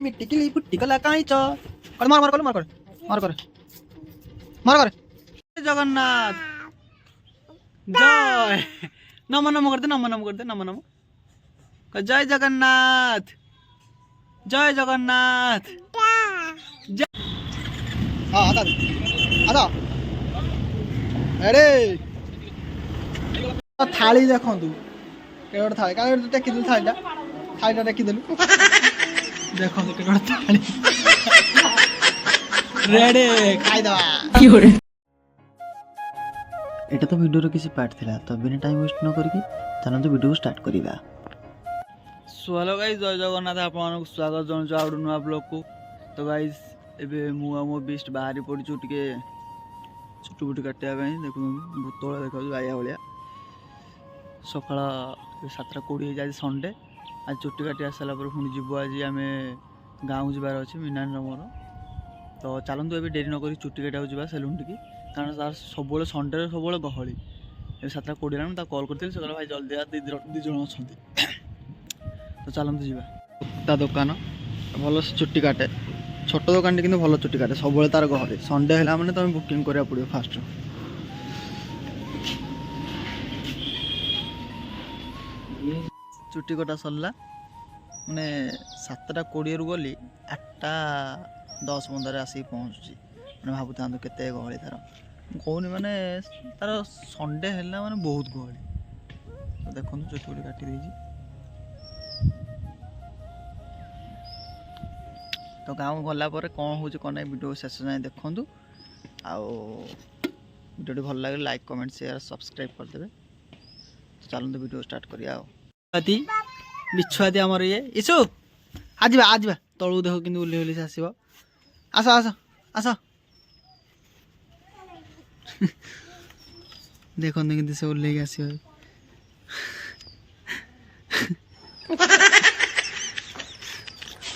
मिट्टी की पुट्टी कला काईच और मार मार कर मार कर मार कर मार कर जगन्नाथ जय नम नम करते नम नम करते नम नम जय जगन्नाथ जय जगन्नाथ जय हाँ आता आता अरे थाली देखु केवट थाली का टेकिदेलु थालीटा थालीटा टेकिदेलु देखो केवट थाली रेडी खाइदवा एटा तो वीडियो रो किसी पार्ट थिला तो बिना टाइम वेस्ट न करके चलन तो वीडियो स्टार्ट करिबा। सो हेलो गाइस जय जगन्नाथ आपन स्वागत जणछु आउडु नुआ ब्लॉग को। तो गाइस एबे मु मो बेस्ट बाहरी पड़छु टिके छुट्टू बुटी काटिया पई देखु भूतोला देखा गाया भलिया सकाळ 7:20 आज संडे आज चुट्टी काटी आसला पर पुणी जीव आज आम गाँव जबार अच्छे मीनान मोर तो चलतु ए डेरी नक चुट्टी काटा जा सेलून टी कारण तार सब संडे सब गहली 7:20 कल करते भाई जल्दी दिज अच्छा तो चलतु जा दुकान भल चुट्टी काटे छोट दुकान कि भल चुट्टी काटे सब तार गहली संडे है मैंने तुम बुकिंग करा पड़ो फास्ट चुट्टी कटा सरला मैंने 7:20 रु गली 8:10 आसिक पहुँची मैंने भावु था केते गहली तार कहूनी मैंने तार संडे है मैंने बहुत गहली तो देखो चुट्टी गुटी काटी देजी तो गाँव गला कौन हो कौन ना वीडियो शेष जाए देखूँ वीडियो भल लगे लाइक कमेंट शेयर सब्सक्राइब करदे तो चलते वीडियो स्टार्ट करिया बिछुआती आमर ये इसु आज तलू देख कि ओह्लि से आसो आस आस आस देखते कि से ओह्ल आस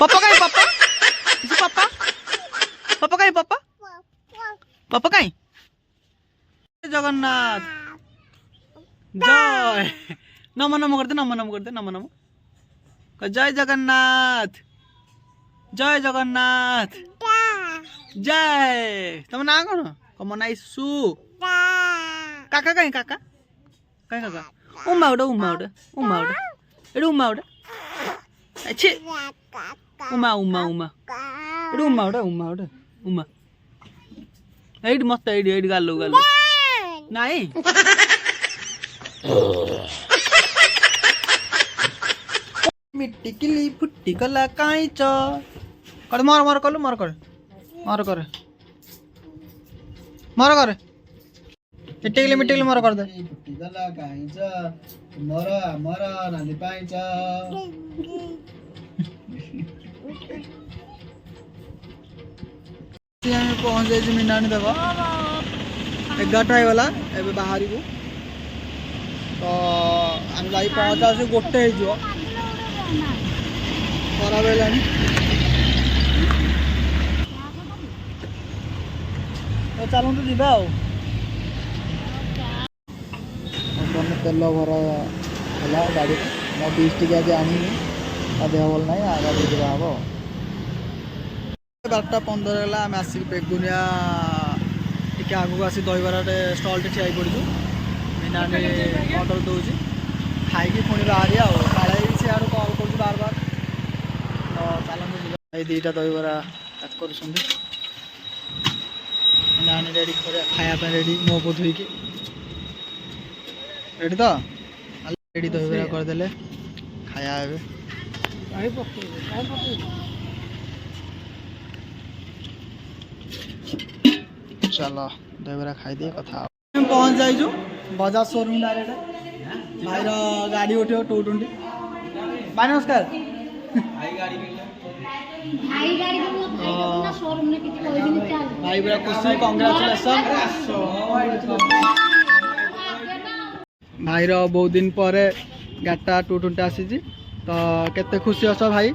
पापा कहीं पापा पापा पापा कहीं पापा पापा कहीं जगन्नाथ जय नम नम करते नम नम करते नम नम जय जगन्नाथ जय जगन्नाथ जय तुम ना कौन कम ना इशू काका कहीं काका कहीं काका उमा उड़ा उमा उड़ा उमा उड़ा एडू उमा उड़ा अच्छे उमा उमा उमा एडू उमा उड़ा उमा एड मत एड गालो गालो नहीं मिट्टी किली फुट्टी कला काईच कर मार मार कलु मार कर मार कर मार कर मिट्टी मार कर दे फुट्टी कला काईच मरा मरा नाली पाईच पहुंच जाए मीनानी देव 11टा गला ए बाहर को तो आम जा पहुँचा गोटे हो खराब है तो चलते जा तेल भरा है गाड़ी मो बीस टी आज आनी देह भल ना आगे जा हम 12:15 है आम आसिक बेगुनिया टी आगे आसी दहीबर स्टल ठिया पड़ू मीनानी ऑर्डर दूसरी खाई पुणी बाहरी आड़े सियाड़ू कल कर बार बार तो चलते ये 2टा दहीबरा पैक कर रेडी खायापी रेडी मो को धोईकी रेडी तो रेडी दहीबरा करदे खाया चलो दहीबरा खाई दिए कथा पहुँच जाइजु बजाज शोरूम डायरेक्ट भाई गाड़ी उठे 220 भाई नमस्कार भाई पूरा खुशी कंग्रेचुलेसन भाई बहुत दिन पर गाटा 220 आसी तो केते खुशी अस भाई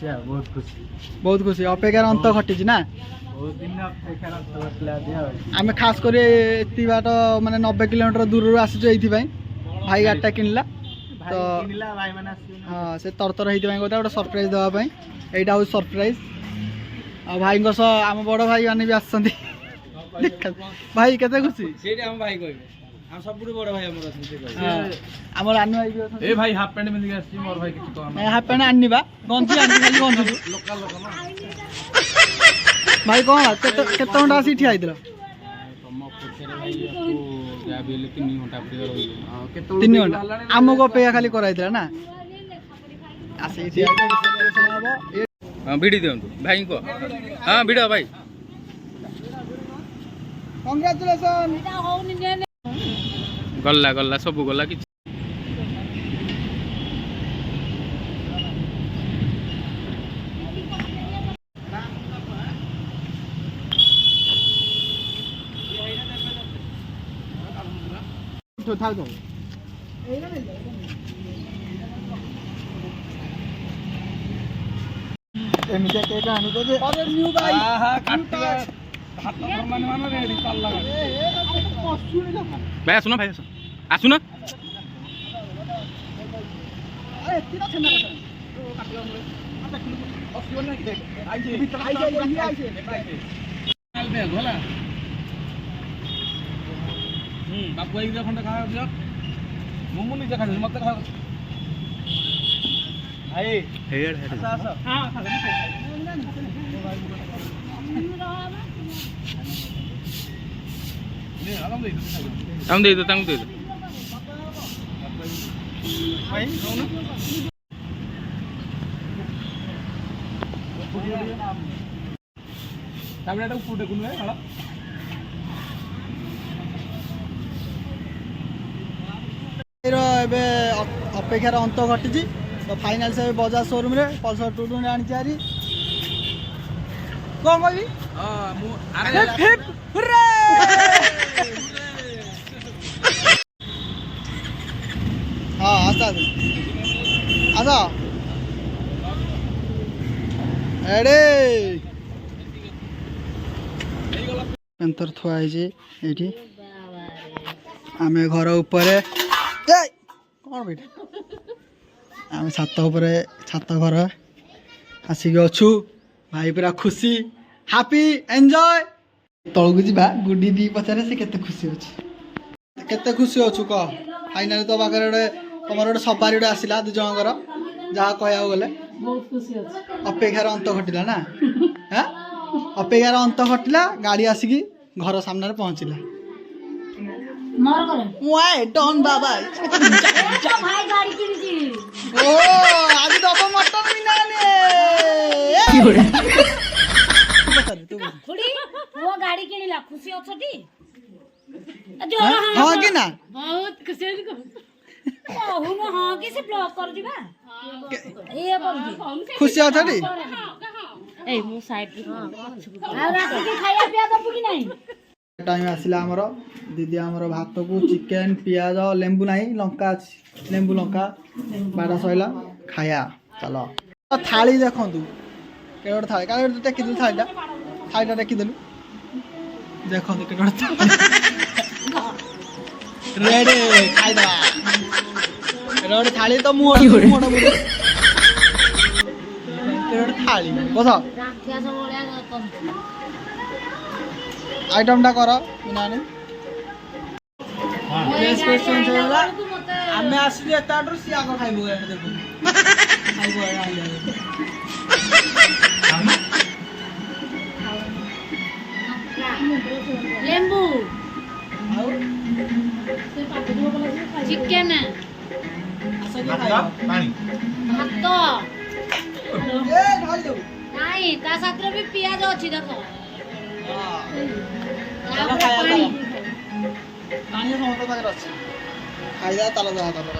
खुशी है, बहुत खुशी। बहुत खुशी अपेक्षार अंत घटी ना बहुत दिन अपेक्षार अंत घटला आज आम खास कर एति बाट माने 90 किलोमीटर दूर आसुଛୁ एइथिପାଇଁ भाई गाड़ीटा किनला भाई किनिला भाई माने आसी हाँ से तरतर होइथिପାଇଁ गोटे सरप्राइज देवा ପାଇଁ एइटा हो सरप्राइज आ भाई सह आम बड़ भाई माने भी आछंती भाई केते खुशी सेठी हम भाई कहबे हम सबुठु बड़ भाई हमर अछन से कहबे हमर आनु भाई भी अछंती ए भाई हाफ पैंट में दिखे आसी मोर भाई किछ कहना हाफ पैंट आनी बा गंजी आनी खाली गंजी लोकल लोक ना भाई कौन केते घंटा आसी ठिया आइदिला तम पछरे भाई आपको जा बेले 3 घंटा पड़ी रही केते 3 घंटा आमको अपेक्षा खाली कराइदिला ना आसी ठिया हां भिडी दियंतु भाई को हां भिडो भाई कांग्रेचुलेशन गल्ला गल्ला सब गल्ला कि तो था तो एमिते केक आनी तो जे अरे न्यू भाई आहा काटिया हाथ फरमान मान रेडी ताल लगा भाई सुनो आसु ना अरे तीन छना होला बापू एक खंड खा दियो मुमु निजे खा मत खा भाई हेड हेड हां हम दे दो भाई ताबड़ाटा फुटे कुनु है हला एबे अपेक्षार अंत घटी तो फाइनाल से बजाज शोरूम रे पल्सर 220 आनी चारी कौन कहबी हां मु हिप हुर्रे हां आसा आसा एडे पेंटर थुआ है एठी आमे घर ऊपर कौन बेटा आम छात छात घर आसिक अच्छु भाई पूरा खुशी हैप्पी एंजॉय तलू जा गुडी दी पचारे से केते खुशी अच्छे केते खुशी अच्छु कह फाइनाल तो पाखे गोटे तुम गोटे सवारी गोटे आसला दु जनकर जहाँ कह गले अपेक्षार अंत घटला ना हाँ अपेक्षार अंत घटला गाड़ी आसिकी घर सामने पहुँचला डन बाबा भाई गाड़ी किनिछि ओ आज दब मटन बिनाने खुड़ी वो गाड़ी किनिला खुशी अछटी हाँ कि ना बहुत खुशी को कहू न हां कि से ब्लॉक कर दिबा ए कर खुशी अछटी ए मु साइड आ रात के खाया पिया दबु कि नहीं टाइम आसला आमर दीदी आमर भात को चिकेन पियाज लेंबू ना लंका लेंबू लंका बाड़ा सैला खाया चलो थाली देखु के थाली का टेकिदेलु थालीटा थालीटा टेकिदेलु देखु के रेडी खाईदा रोड थाली तो मुहर थाली बस राक्षस बोलिया आइटम टा कर बिनाने आमे आसी एताडर सी आग खाइबो एटा देखो खाइबो लेंबू चिकन पानी भात ए ढाल दो नहीं ता साथ भी पियाज अछि देखो पानी समस्त पाखे अच्छे खाइदा ताला